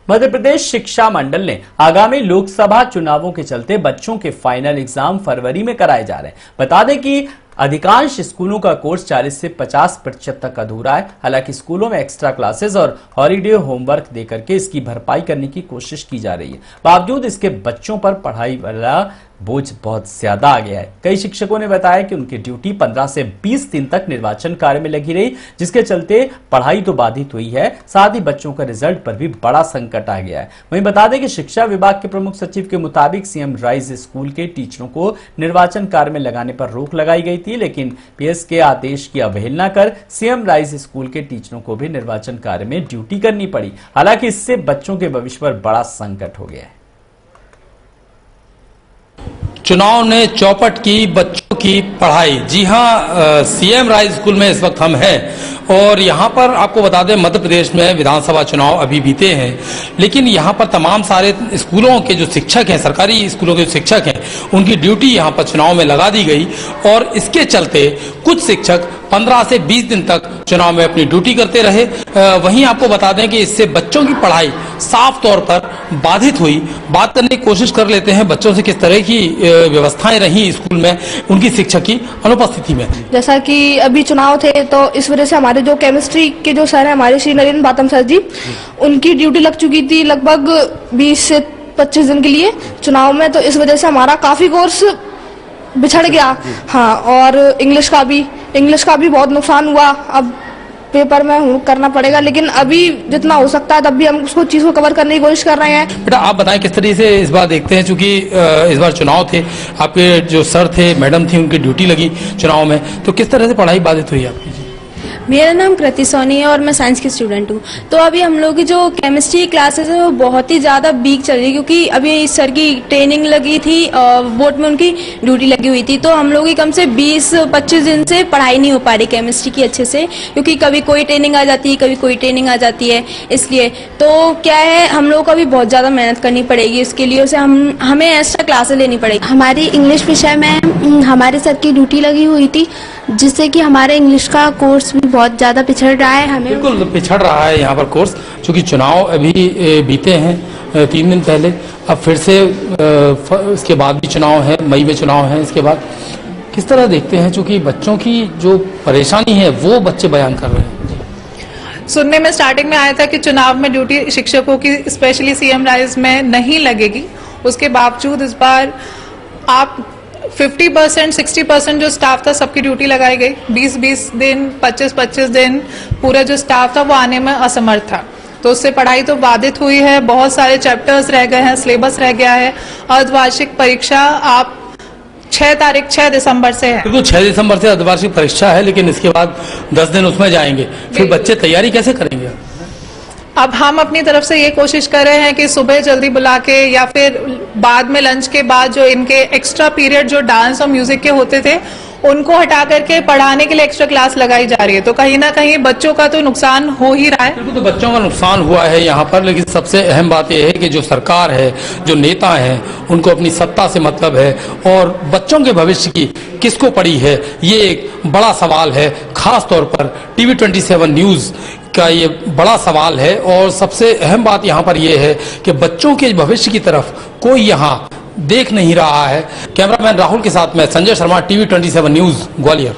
मध्य प्रदेश शिक्षा मंडल ने आगामी लोकसभा चुनावों के चलते बच्चों के फाइनल एग्जाम फरवरी में कराए जा रहे हैं। बता दें कि अधिकांश स्कूलों का कोर्स 40 से 50% तक अधूरा है। हालांकि स्कूलों में एक्स्ट्रा क्लासेस और हॉलीडे होमवर्क देकर के इसकी भरपाई करने की कोशिश की जा रही है। बावजूद इसके बच्चों पर पढ़ाई वाला बोझ बहुत ज्यादा आ गया है। कई शिक्षकों ने बताया कि उनकी ड्यूटी 15 से 20 दिन तक निर्वाचन कार्य में लगी रही, जिसके चलते पढ़ाई तो बाधित हुई है, साथ ही बच्चों का रिजल्ट पर भी बड़ा संकट आ गया है। वहीं बता दें कि शिक्षा विभाग के प्रमुख सचिव के मुताबिक सीएम राइज स्कूल के टीचरों को निर्वाचन कार्य में लगाने पर रोक लगाई गई थी, लेकिन पीएस के आदेश की अवहेलना कर सीएम राइज स्कूल के टीचरों को भी निर्वाचन कार्य में ड्यूटी करनी पड़ी। हालांकि इससे बच्चों के भविष्य पर बड़ा संकट हो गया है। चुनाव ने चौपट की बच्चों की पढ़ाई। जी हां, सीएम राइज स्कूल में इस वक्त हम हैं और यहां पर आपको बता दें मध्य प्रदेश में विधानसभा चुनाव अभी बीते हैं, लेकिन यहां पर तमाम सारे स्कूलों के जो शिक्षक हैं, सरकारी स्कूलों के जो शिक्षक हैं, उनकी ड्यूटी यहां पर चुनाव में लगा दी गई और इसके चलते कुछ शिक्षक 15 से 20 दिन तक चुनाव में अपनी ड्यूटी करते रहे। वहीं आपको बता दें कि इससे बच्चों की पढ़ाई साफ तौर पर बाधित हुई। बात करने की कोशिश कर लेते हैं बच्चों से किस तरह की व्यवस्थाएं रही स्कूल में उनकी शिक्षक की अनुपस्थिति में। जैसा कि अभी चुनाव थे तो इस वजह से हमारे जो केमिस्ट्री के जो सर है हमारे श्री नरेंद्र बातम सर जी, उनकी ड्यूटी लग चुकी थी लगभग 20 से 25 दिन के लिए चुनाव में, तो इस वजह से हमारा काफी कोर्स बिछड़ गया। हाँ, और इंग्लिश का भी बहुत नुकसान हुआ। अब पेपर में करना पड़ेगा, लेकिन अभी जितना हो सकता है तब भी हम उसको चीज को कवर करने की कोशिश कर रहे हैं। बेटा आप बताएं किस तरीके से इस बार देखते हैं, चूंकि इस बार चुनाव थे, आपके जो सर थे, मैडम थी, उनकी ड्यूटी लगी चुनाव में, तो किस तरह से पढ़ाई बाधित हुई आपकी? मेरा नाम कृति सोनी है और मैं साइंस की स्टूडेंट हूँ। तो अभी हम लोग की जो केमिस्ट्री क्लासेस है वो बहुत ही ज़्यादा वीक चल रही है, क्योंकि अभी सर की ट्रेनिंग लगी थी और बोर्ड में उनकी ड्यूटी लगी हुई थी, तो हम लोग की कम से 20-25 दिन से पढ़ाई नहीं हो पा रही केमिस्ट्री की अच्छे से, क्योंकि कभी कोई ट्रेनिंग आ जाती है, कभी कोई ट्रेनिंग आ जाती है। इसलिए तो क्या है, हम लोग को भी बहुत ज़्यादा मेहनत करनी पड़ेगी इसके लिए, उसे हमें एक्स्ट्रा क्लासेस लेनी पड़ेगी। हमारी इंग्लिश विषय में हमारे सर की ड्यूटी लगी हुई थी, जिससे कि हमारे इंग्लिश का कोर्स भी बहुत ज्यादा पिछड़ रहा है। हमें बिल्कुल पिछड़ रहा है यहाँ पर कोर्स, क्योंकि चुनाव अभी बीते हैं 3 दिन पहले, अब फिर से इसके बाद भी चुनाव है, मई में चुनाव है। इसके बाद किस तरह देखते हैं, चूंकि बच्चों की जो परेशानी है वो बच्चे बयान कर रहे हैं। सुनने में स्टार्टिंग में आया था कि चुनाव में ड्यूटी शिक्षकों की स्पेशली सीएम राइज में नहीं लगेगी, उसके बावजूद इस बार आप 50% 60% जो स्टाफ था सबकी ड्यूटी लगाई गई। 20-20 दिन 25-25 दिन पूरा जो स्टाफ था वो आने में असमर्थ था, तो उससे पढ़ाई तो बाधित हुई है। बहुत सारे चैप्टर्स रह गए हैं, सिलेबस रह गया है। अर्धवार्षिक परीक्षा आप 6 दिसंबर से है। बिल्कुल 6 दिसंबर से अर्धवार्षिक परीक्षा है, लेकिन इसके बाद 10 दिन उसमें जाएंगे, फिर बच्चे तैयारी कैसे करेंगे? अब हम अपनी तरफ से ये कोशिश कर रहे हैं कि सुबह जल्दी बुला के या फिर बाद में लंच के बाद जो इनके एक्स्ट्रा पीरियड जो डांस और म्यूजिक के होते थे उनको हटा करके पढ़ाने के लिए एक्स्ट्रा क्लास लगाई जा रही है। तो कहीं ना कहीं बच्चों का तो नुकसान हो ही रहा है। बिल्कुल, तो बच्चों का नुकसान हुआ है यहाँ पर, लेकिन सबसे अहम बात यह है कि जो सरकार है, जो नेता हैं, उनको अपनी सत्ता से मतलब है और बच्चों के भविष्य की किसको पड़ी है, ये एक बड़ा सवाल है। खास तौर पर टीवी 27 न्यूज का ये बड़ा सवाल है और सबसे अहम बात यहाँ पर यह है कि बच्चों के भविष्य की तरफ कोई यहाँ देख नहीं रहा है। कैमरामैन राहुल के साथ मैं संजय शर्मा, टीवी 27 न्यूज, ग्वालियर।